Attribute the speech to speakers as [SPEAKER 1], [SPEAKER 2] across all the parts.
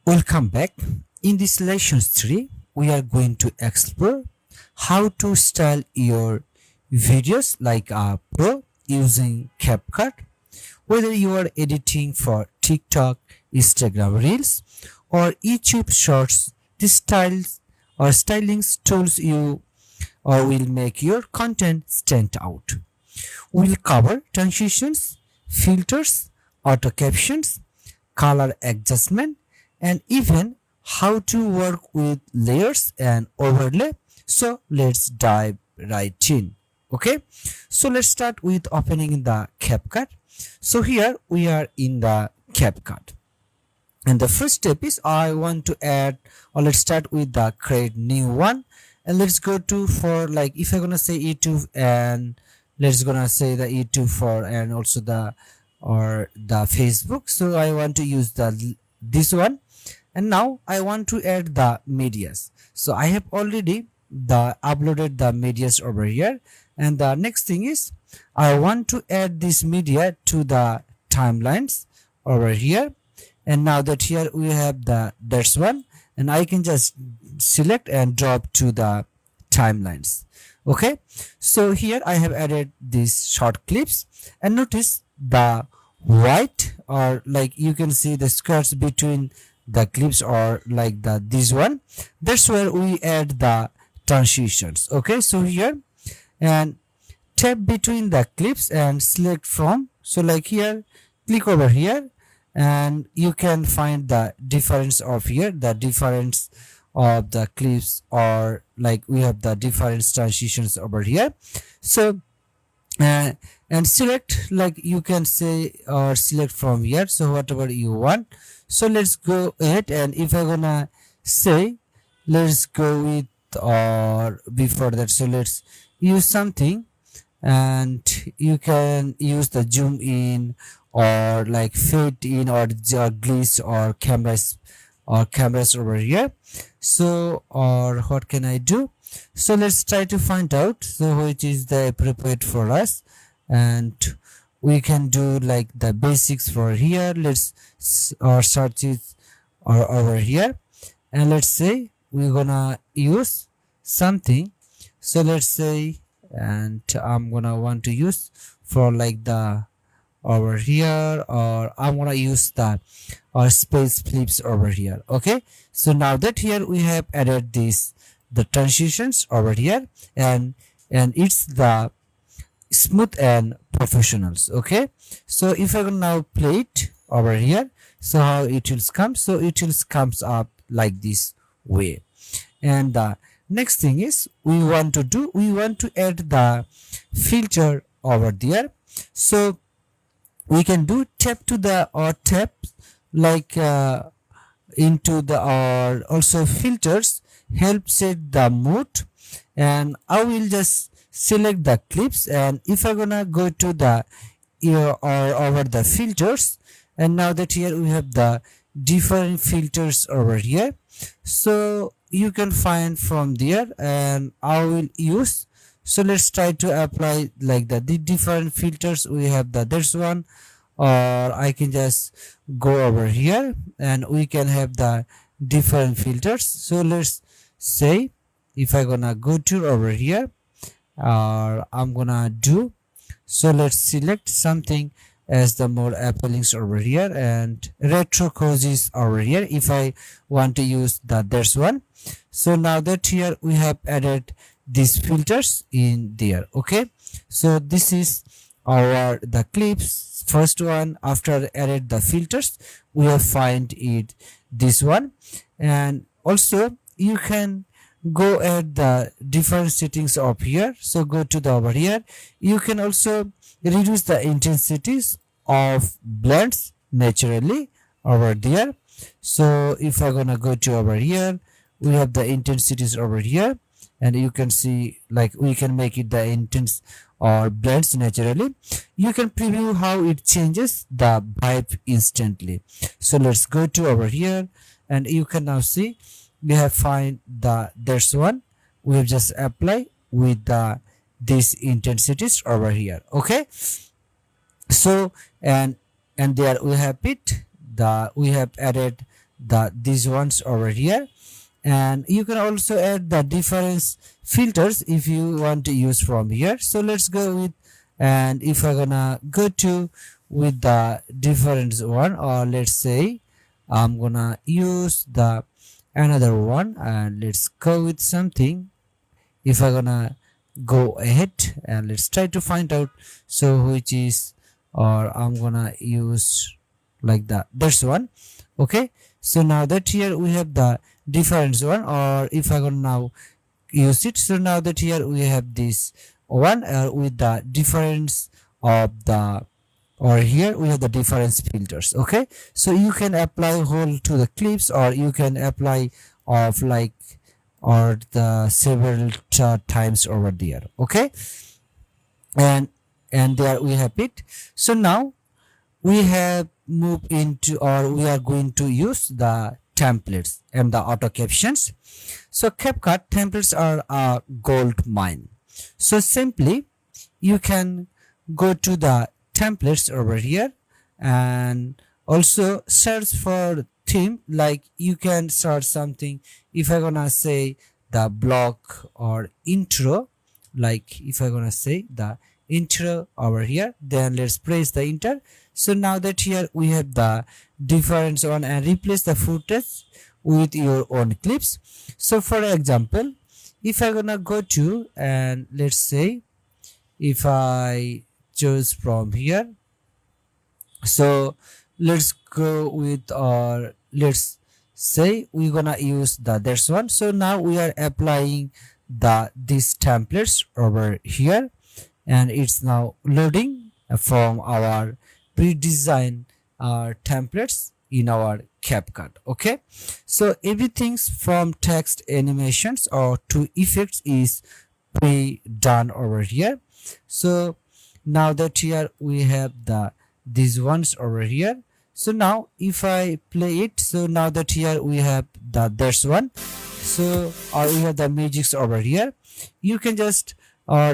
[SPEAKER 1] Welcome back. In this lesson 3, we are going to explore how to style your videos like a pro using CapCut. Whether you are editing for TikTok, Instagram Reels, or YouTube Shorts, these styles or stylings tools you or will make your content stand out. We'll cover transitions, filters, auto captions, color adjustment, and even how to work with layers and overlay. So let's dive right in. Okay, so let's start with opening the CapCut. So here we are in the CapCut, and the first step is I want to add, or let's start with the create new one, and let's go to for like if I'm gonna say YouTube, and let's gonna say the YouTube for and also the or the Facebook. So I want to use this one, and now I want to add the medias. So I have already the uploaded the medias over here, and the next thing is I want to add this media to the timelines over here. And now that here we have that's one, and I can just select and drop to the timelines. Okay, so here I have added these short clips, and notice the white, or like you can see the squares between the clips, or like this one. That's where we add the transitions. Okay, so here and tap between the clips and select from. So like here, click over here, and you can find the difference of here, the difference of the clips, or like we have the different transitions over here. So and select, like you can say or select from here, so whatever you want. So let's go ahead, and if I'm gonna say let's go with, or before that, so let's use something, and you can use the zoom in, or like fade in, or glitch, or cameras over here. So or what can I do? So let's try to find out so which is the appropriate for us, and we can do like the basics for here. Let's or search it or over here, and let's say we're gonna use something. So let's say, and I'm gonna want to use for like the over here, or I'm gonna use the or space flips over here. Okay, so now that here we have added the transitions over here, and it's the smooth and professionals. Okay, so if I will now play it over here, so how it will come, so it will comes up like this way. And the next thing is we want to add the filter over there. So we can do tap to the, or tap like into the, or also filters help set the mood. And I will just select the clips, and if I'm gonna go to the ear or over the filters, and now that here we have the different filters over here, so you can find from there, and I will use. So let's try to apply like the different filters. We have this one, or I can just go over here, and we can have the different filters. So let's say if I gonna go to over here, or I'm gonna do, so let's select something as the more appealing over here, and retro cozies over here if I want to use there's one. So now that here we have added these filters in there. Okay, so this is our the clips first one. After added the filters, we have find it this one. And also you can go at the different settings up here. So go to the over here, you can also reduce the intensities of blends naturally over there. So if I'm gonna go to over here, we have the intensities over here, and you can see like we can make it the intense or blends naturally. You can preview how it changes the vibe instantly. So let's go to over here, and you can now see we have find there's one. We have just apply with these intensities over here. Okay, so and there we have it, we have added these ones over here. And you can also add the difference filters if you want to use from here. So let's go with, and if I'm gonna go to with the difference one, or let's say I'm gonna use the another one, and let's go with something. If I'm gonna go ahead and let's try to find out, so which is, or I'm gonna use like that, that's one. Okay, so now that here we have the difference one, or if I'm gonna now use it, so now that here we have this one with the difference of the, or here we have the difference filters. Okay, so you can apply whole to the clips, or you can apply of like, or the several times over there. Okay, and there we have it. So now we have moved into, or we are going to use the templates and the auto captions. So CapCut templates are a gold mine. So simply you can go to the templates over here and also search for theme. Like you can search something, if I'm gonna say the block or intro, like if I'm gonna say the intro over here, then let's press the enter. So now that here we have the difference one, and replace the footage with your own clips. So for example, if I'm gonna go to, and let's say if I choose from here, so let's go with, or let's say we're gonna use the this one. So now we are applying these templates over here, and it's now loading from our pre-designed templates in our CapCut. Okay, so everything's from text animations or to effects is pre-done over here. So now that here we have these ones over here. So now if I play it, so now that here we have this one, so or we have the magics over here, you can just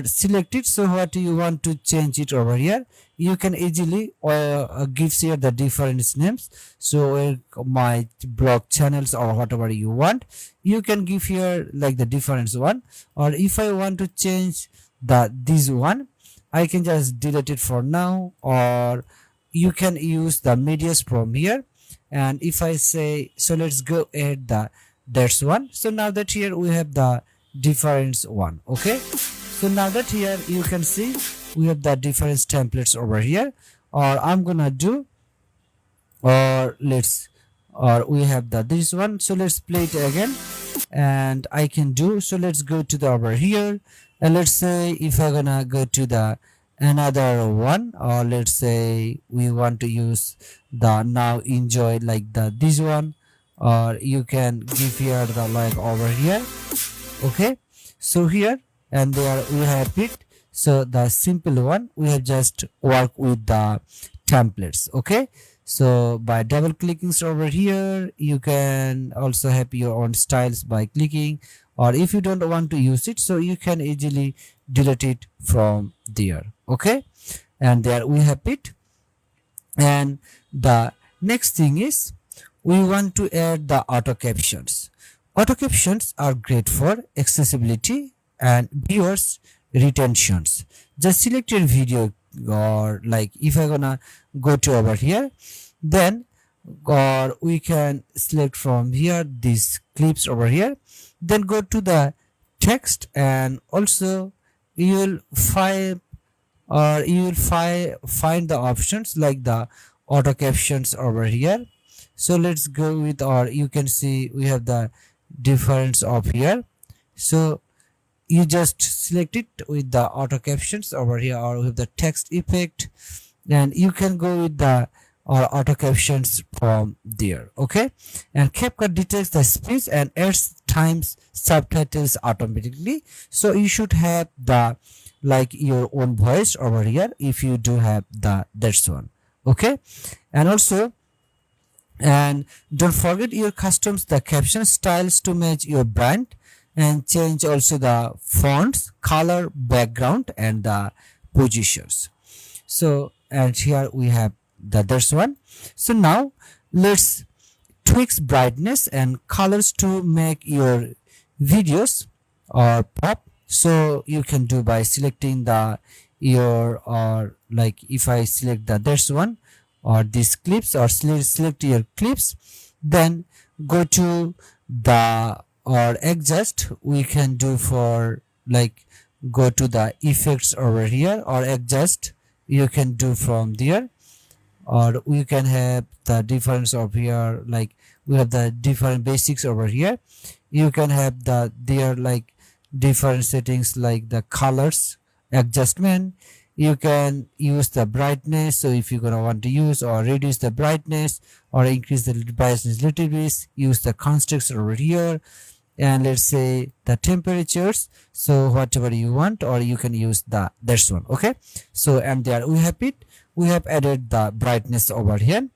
[SPEAKER 1] select it. So what you want to change it over here, you can easily give here the different names. So my blog channels or whatever you want, you can give here like the different one. Or if I want to change this one, I can just delete it for now, or you can use the medias from here. And if I say, so let's go ahead that's one. So now that here we have the difference one. Okay, so now that here you can see we have the difference templates over here. Or I'm gonna do, or let's, or we have this one. So let's play it again, and I can do, so let's go to the over here, and let's say if I'm gonna go to the another one, or let's say we want to use the now enjoy like this one, or you can give here the like over here. Okay, so here and there we have it. So the simple one, we have just work with the templates. Okay, so by double clicking over here, you can also have your own styles by clicking, or if you don't want to use it, so you can easily delete it from there. Okay, and there we have it. And the next thing is we want to add the auto captions. Auto captions are great for accessibility and viewers retentions. Just select your video, or like if I'm gonna go to over here, then or we can select from here these clips over here, then go to the text, and also you will find, or you will find the options like the auto captions over here. So let's go with, or you can see we have the difference of here. So you just select it with the auto captions over here, or with the text effect, and you can go with the or auto captions from there. Okay, and CapCut detects the speech and adds times subtitles automatically. So you should have the like your own voice over here if you do have this one. Okay, and also, and don't forget your customs the caption styles to match your brand, and change also the fonts, color, background, and the positions. So and here we have this one. So now let's tweaks brightness and colors to make your videos or pop. So you can do by selecting the your, or like if I select the this one or these clips, or select your clips, then go to the or adjust. We can do for like go to the effects over here or adjust, you can do from there. Or we can have the difference over here, like we have the different basics over here. You can have the there like different settings like the colors adjustment. You can use the brightness, so if you're gonna want to use or reduce the brightness or increase the brightness little bit, use the constructs over here. And let's say the temperatures, so whatever you want, or you can use the this one. Okay, so and there we have it, we have added the brightness over here.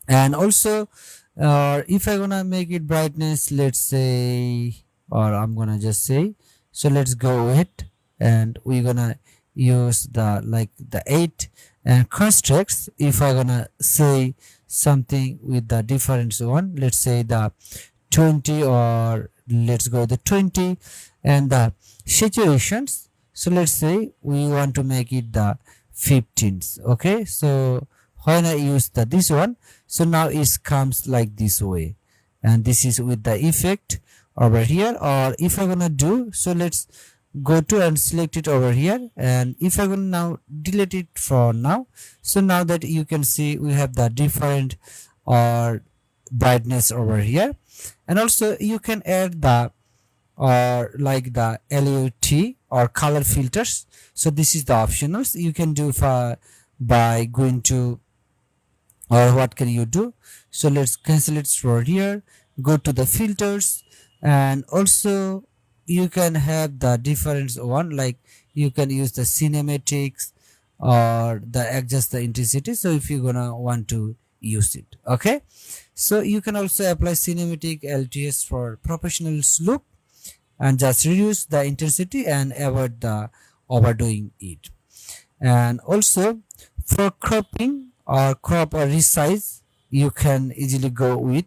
[SPEAKER 1] And also if I gonna make it brightness, let's say, or I'm gonna just say, so let's go ahead and we're gonna use the like the 8 and constructs. If I gonna say something with the difference one, let's say the 20, or let's go the 20. And the situations, so let's say we want to make it the 15s. Okay, so when I use the this one, so now it comes like this way, and this is with the effect over here. Or if I'm gonna do, so let's go to and select it over here, and if I'm gonna now delete it for now, so now that you can see we have the different or brightness over here. And also you can add the or like the LUT or color filters. So this is the optionals you can do for by going to, or what can you do, so let's cancel it for here, go to the filters. And also you can have the different one, like you can use the cinematics or the adjust the intensity, so if you're gonna want to use it. Okay, so you can also apply cinematic LTS for professional look and just reduce the intensity and avoid the overdoing it. And also for cropping or crop or resize, you can easily go with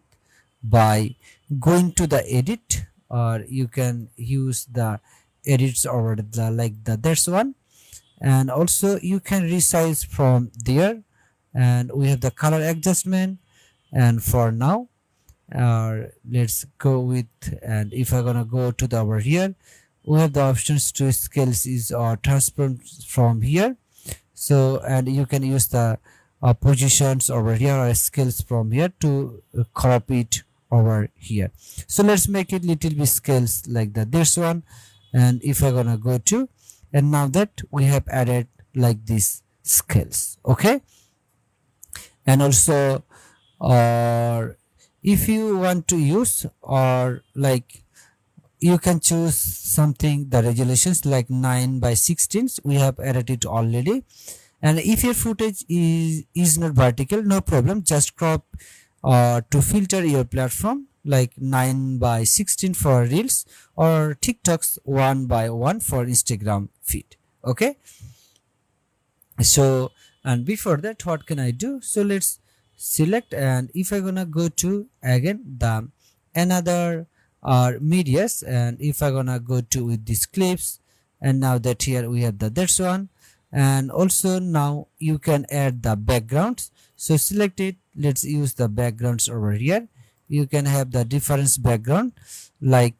[SPEAKER 1] by going to the edit, or you can use the edits over the like the this one. And also you can resize from there, and we have the color adjustment. And for now let's go with, and if I'm gonna go to the over here, we have the options to scales is or transform from here. So and you can use the positions over here or scales from here to crop it over here. So let's make it little bit scales like that this one. And if I'm gonna go to, and now that we have added like this scales. Okay, and also or if you want to use, or like you can choose something the resolutions like 9:16, we have added it already. And if your footage is not vertical, no problem, just crop to filter your platform like 9:16 for reels, or TikTok's 1:1 for Instagram feed. Okay, so and before that what can I do, so let's select, and if I'm gonna go to again the another medias, and if I'm gonna go to with these clips, and now that here we have the this one. And also now you can add the backgrounds, so select it, let's use the backgrounds over here. You can have the different background like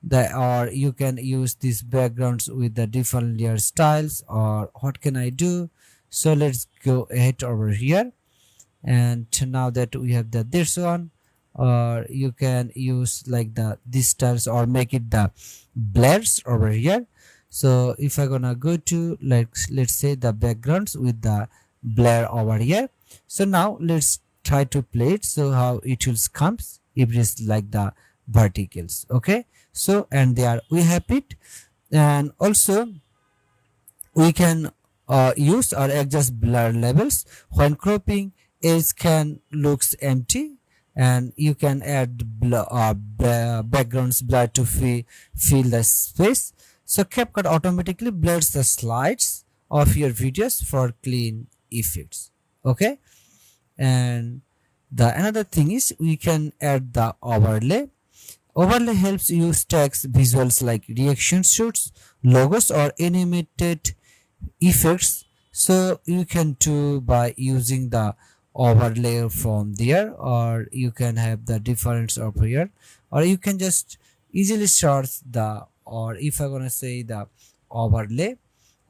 [SPEAKER 1] the, or you can use these backgrounds with the different layer styles, or what can I do, so let's go ahead over here. And now that we have the this one, or you can use like the these styles or make it the blurs over here. So if I'm gonna go to like let's say the backgrounds with the blur over here. So now let's try to play it, so how it will comes if it is like the verticals. Okay, so and there we have it. And also we can use or adjust blur levels when cropping. Edge can looks empty, and you can add blur, backgrounds blur to fill the space. So CapCut automatically blurs the slides of your videos for clean effects. Okay, and The another thing is we can add the overlay. Overlay helps you text visuals like reaction shoots, logos, or animated effects. So you can do by using the overlay from there, or you can have the difference over here, or you can just easily search the, or if I'm gonna say the overlay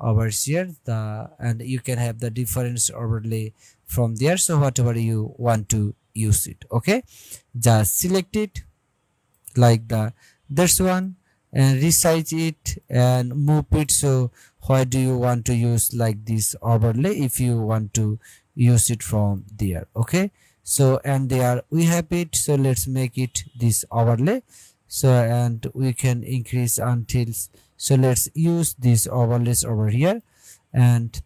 [SPEAKER 1] over here, the, and you can have the difference overlay from there. So whatever you want to use it, okay, just select it like the this one and resize it and move it. So why do you want to use like this overlay if you want to use it from there, okay? So and there we have it. So let's make it this overlay. So and we can increase until, so let's use these overlays over here. And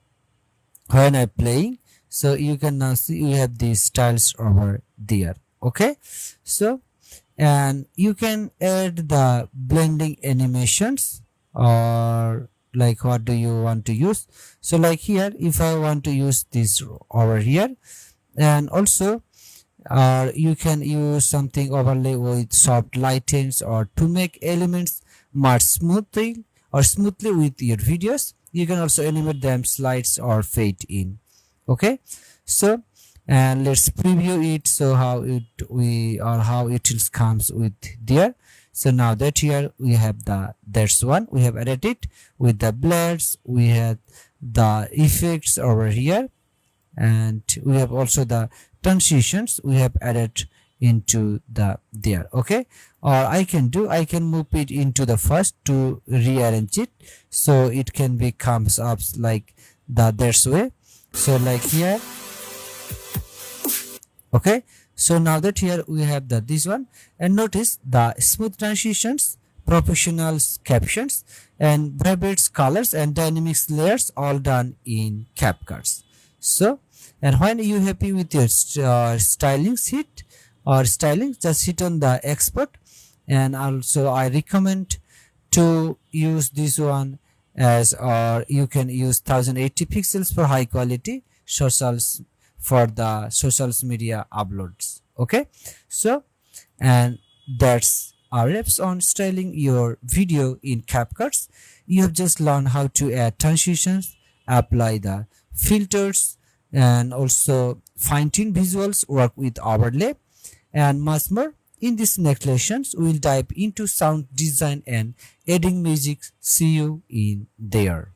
[SPEAKER 1] when I'm playing, so you can now see we have these styles over there, okay? So and you can add the blending animations, or like what do you want to use. So like here, if I want to use this over here, and also you can use something overlay with soft lightings, or to make elements merge smoothly or smoothly with your videos. You can also animate them, slides, or fade in, okay? So and let's preview it. So how it we, or how it comes with there. So now that here we have the, that's one we have added it with the blurs, we have the effects over here, and we have also the transitions we have added into the there, okay? Or I can move it into the first to rearrange it, so it can be comes up like the this way. So like here, okay? So now that here we have the this one, and notice the smooth transitions, professional captions, and vibrant colors and dynamics layers all done in CapCut. So and when you happy with your styling, hit or styling, just hit on the export. And also I recommend to use this one as, or you can use 1080 pixels for high quality socials, for the socials media uploads, okay? So and that's our reps on styling your video in CapCut. You have just learned how to add transitions, apply the filters, and also fine-tune visuals, work with overlay, and much more. In this next lessons, we'll dive into sound design and adding music. See you in there.